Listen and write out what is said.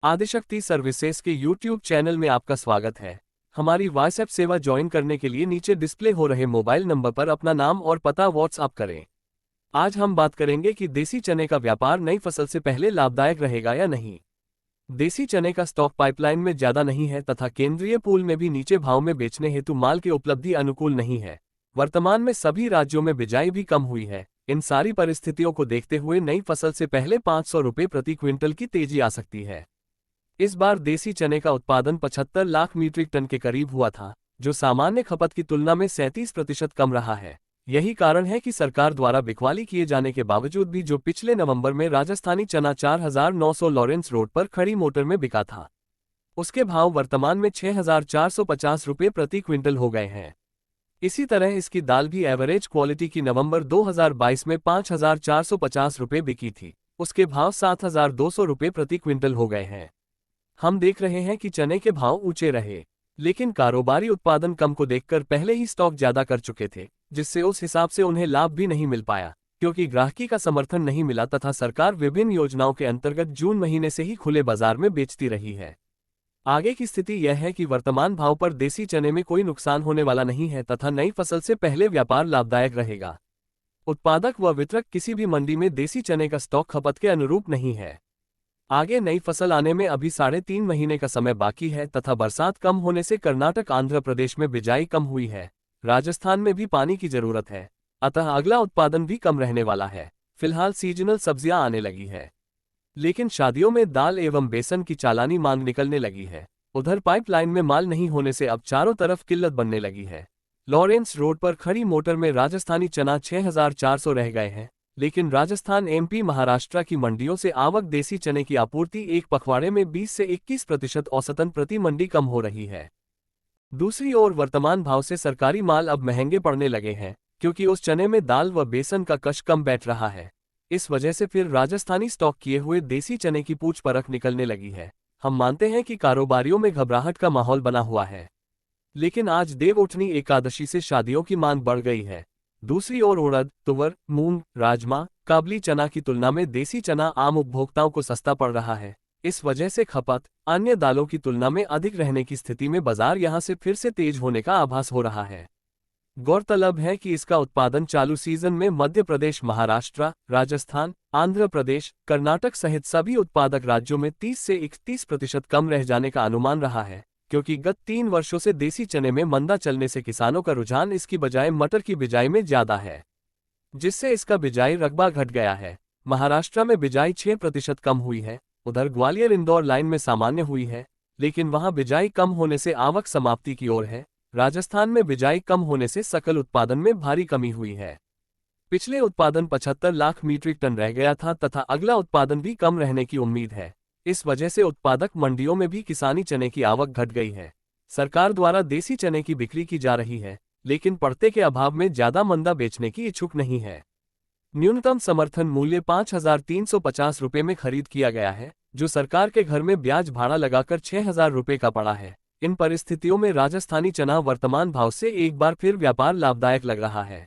Adishakti services के YouTube channel में आपका स्वागत है। हमारी व्हाट्सएप सेवा ज्वाइन करने के लिए नीचे डिस्प्ले हो रहे मोबाइल नंबर पर अपना नाम और पता व्हाट्सएप करें। आज हम बात करेंगे कि देसी चने का व्यापार नई फसल से पहले लाभदायक रहेगा या नहीं। देसी चने का स्टॉक पाइपलाइन में ज्यादा नहीं है तथा केंद्रीय पूल में भी नीचे भाव में बेचने हेतु माल की उपलब्धि अनुकूल नहीं है। वर्तमान में सभी राज्यों में बिजाई भी कम हुई है। इन सारी परिस्थितियों को देखते हुए नई फसल से पहले 500 रुपये प्रति क्विंटल की तेजी आ सकती है। इस बार देसी चने का उत्पादन 75 लाख मीट्रिक टन के करीब हुआ था, जो सामान्य खपत की तुलना में 37% कम रहा है। यही कारण है कि सरकार द्वारा बिकवाली किए जाने के बावजूद भी जो पिछले नवंबर में राजस्थानी चना 4900 लॉरेंस रोड पर खड़ी मोटर में बिका था, उसके भाव वर्तमान में 6450 रुपये प्रति क्विंटल हो गए हैं। इसी तरह इसकी दाल भी एवरेज क्वालिटी की नवंबर 2022 में 5450 रुपये बिकी थी, उसके भाव 7200 रुपये प्रति क्विंटल हो गए हैं। हम देख रहे हैं कि चने के भाव ऊंचे रहे, लेकिन कारोबारी उत्पादन कम को देखकर पहले ही स्टॉक ज्यादा कर चुके थे, जिससे उस हिसाब से उन्हें लाभ भी नहीं मिल पाया, क्योंकि ग्राहकी का समर्थन नहीं मिला तथा सरकार विभिन्न योजनाओं के अंतर्गत जून महीने से ही खुले बाजार में बेचती रही है। आगे की स्थिति यह है कि वर्तमान भाव पर देसी चने में कोई नुकसान होने वाला नहीं है तथा नई फसल से पहले व्यापार लाभदायक रहेगा। उत्पादक व वितरक किसी भी मंडी में देसी चने का स्टॉक खपत के अनुरूप नहीं है। आगे नई फसल आने में अभी 3.5 महीने का समय बाकी है तथा बरसात कम होने से कर्नाटक आंध्र प्रदेश में बिजाई कम हुई है। राजस्थान में भी पानी की जरूरत है, अतः अगला उत्पादन भी कम रहने वाला है। फिलहाल सीजनल सब्जियां आने लगी है, लेकिन शादियों में दाल एवं बेसन की चालानी मांग निकलने लगी है। उधर पाइपलाइन में माल नहीं होने से अब चारों तरफ किल्लत बनने लगी है। लॉरेंस रोड पर खड़ी मोटर में राजस्थानी चना 6400 रह गए हैं, लेकिन राजस्थान एमपी महाराष्ट्र की मंडियों से आवक देसी चने की आपूर्ति एक पखवाड़े में 20 से 21% औसतन प्रति मंडी कम हो रही है। दूसरी ओर वर्तमान भाव से सरकारी माल अब महंगे पड़ने लगे हैं, क्योंकि उस चने में दाल व बेसन का कश कम बैठ रहा है। इस वजह से फिर राजस्थानी स्टॉक किए हुए देसी चने की पूछ परख निकलने लगी है। हम मानते हैं कि कारोबारियों में घबराहट का माहौल बना हुआ है, लेकिन आज देवउठनी एकादशी से शादियों की मांग बढ़ गई है। दूसरी ओर उड़द, तुवर, मूंग, राजमा, काबली चना की तुलना में देसी चना आम उपभोक्ताओं को सस्ता पड़ रहा है। इस वजह से खपत अन्य दालों की तुलना में अधिक रहने की स्थिति में बाजार यहां से फिर से तेज होने का आभास हो रहा है। गौरतलब है कि इसका उत्पादन चालू सीजन में मध्य प्रदेश, महाराष्ट्र, राजस्थान, आंध्र प्रदेश, कर्नाटक सहित सभी उत्पादक राज्यों में 30 से 31% कम रह जाने का अनुमान रहा है, क्योंकि गत 3 वर्षों से देसी चने में मंदा चलने से किसानों का रुझान इसकी बजाय मटर की बिजाई में ज्यादा है, जिससे इसका बिजाई रकबा घट गया है। महाराष्ट्र में बिजाई 6% कम हुई है। उधर ग्वालियर इंदौर लाइन में सामान्य हुई है, लेकिन वहां बिजाई कम होने से आवक समाप्ति की ओर है। राजस्थान में बिजाई कम होने से सकल उत्पादन में भारी कमी हुई है। पिछले उत्पादन 75 लाख मीट्रिक टन रह गया था तथा अगला उत्पादन भी कम रहने की उम्मीद है। इस वजह से उत्पादक मंडियों में भी किसानी चने की आवक घट गई है। सरकार द्वारा देसी चने की बिक्री की जा रही है, लेकिन पड़ते के अभाव में ज्यादा मंदा बेचने की इच्छुक नहीं है। न्यूनतम समर्थन मूल्य 5350 रुपये में खरीद किया गया है, जो सरकार के घर में ब्याज भाड़ा लगाकर 6000 रुपये का पड़ा है। इन परिस्थितियों में राजस्थानी चना वर्तमान भाव से एक बार फिर व्यापार लाभदायक लग रहा है।